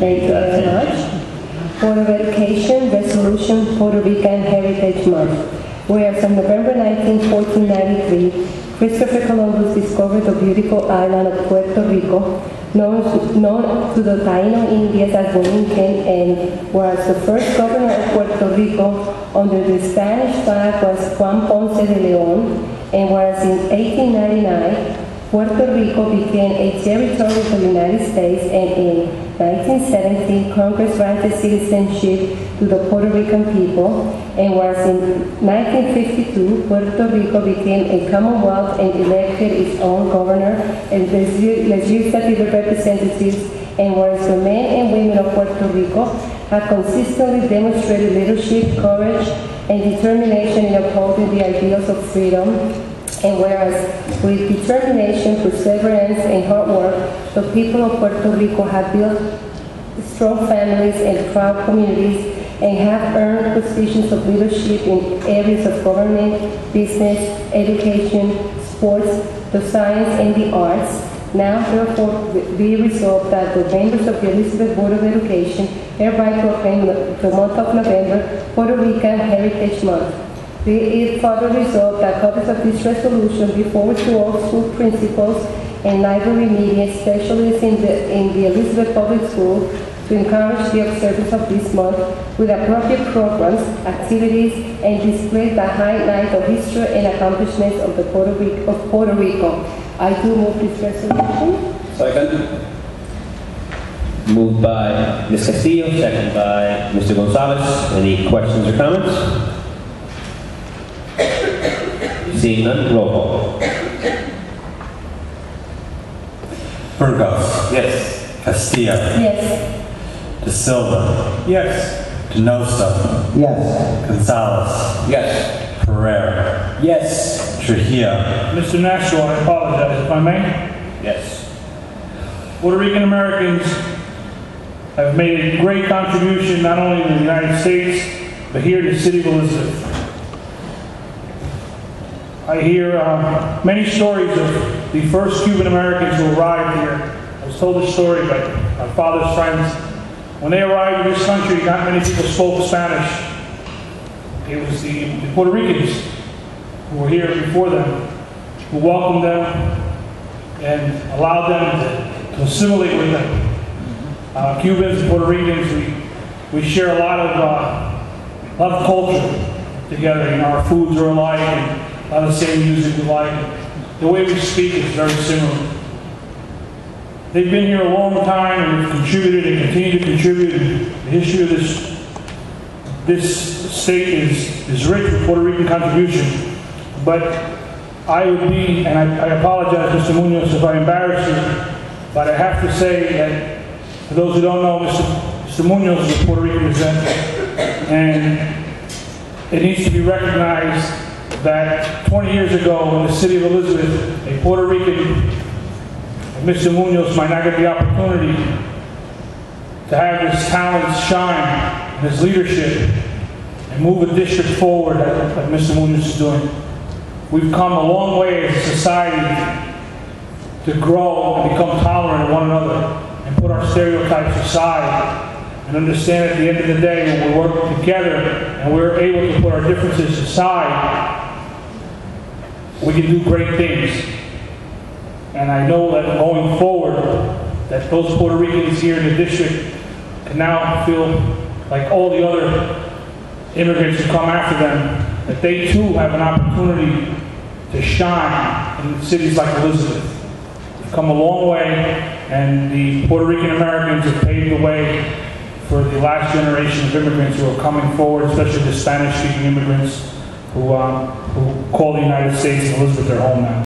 Thank you very much. Board of Education Resolution Puerto Rican Heritage Month. Whereas on November 19, 1493, Christopher Columbus discovered the beautiful island of Puerto Rico, known to the Taino Indians as Borinquen, and was the first governor of Puerto Rico under the Spanish flag was Juan Ponce de Leon, and whereas in 1899, Puerto Rico became a territory of the United States, and in 1917, Congress granted citizenship to the Puerto Rican people, and whereas in 1952, Puerto Rico became a Commonwealth and elected its own governor and legislative representatives, and whereas the men and women of Puerto Rico have consistently demonstrated leadership, courage, and determination in upholding the ideals of freedom. And whereas with determination, perseverance, and hard work, the people of Puerto Rico have built strong families and proud communities and have earned positions of leadership in areas of government, business, education, sports, the science, and the arts. Now, therefore, be resolved that the members of the Elizabeth Board of Education hereby proclaim the month of November Puerto Rican Heritage Month. Be it further resolved that copies of this resolution be forwarded to all school principals and library media specialists in the Elizabeth Public School to encourage the observance of this month with appropriate programs, activities, and display the highlight of history and accomplishments of Puerto Rico. I do move this resolution. Second. Moved by Ms. Castillo, second by Mr. Gonzalez. Any questions or comments? Seeing none, roll call. Burgos. Yes. Castillo. Yes. De Silva. Yes. Denosa. Yes. Gonzalez. Yes. Pereira. Yes. Trujillo. Mr. National, I apologize if I may. Yes. Puerto Rican Americans have made a great contribution not only in the United States, but here in the city of Elizabeth. I hear many stories of the first Cuban Americans who arrived here. I was told this story by my father's friends. When they arrived in this country, not many people spoke Spanish. It was the Puerto Ricans who were here before them, who welcomed them and allowed them to assimilate with them. Cubans and Puerto Ricans, we share a lot of culture together. You know, our foods are alike, and a lot of the same music we like. The way we speak is very similar. They've been here a long time and have contributed and continue to contribute. The history of this state is rich with Puerto Rican contribution. But I would be, and I apologize, Mr. Munoz, if I embarrass you, but I have to say that for those who don't know, Mr. Munoz is a Puerto Rican representative, and it needs to be recognized that 20 years ago in the city of Elizabeth, a Puerto Rican, Mr. Munoz, might not get the opportunity to have his talents shine and his leadership and move a district forward like Mr. Munoz is doing. We've come a long way as a society to grow and become tolerant of one another and put our stereotypes aside and understand at the end of the day when we work together and we're able to put our differences aside, we can do great things. And I know that going forward, that those Puerto Ricans here in the district can now feel like all the other immigrants who come after them, that they too have an opportunity to shine in cities like Elizabeth. We've come a long way, and the Puerto Rican Americans have paved the way for the last generation of immigrants who are coming forward, especially the Spanish-speaking immigrants who call the United States and Elizabeth their home now.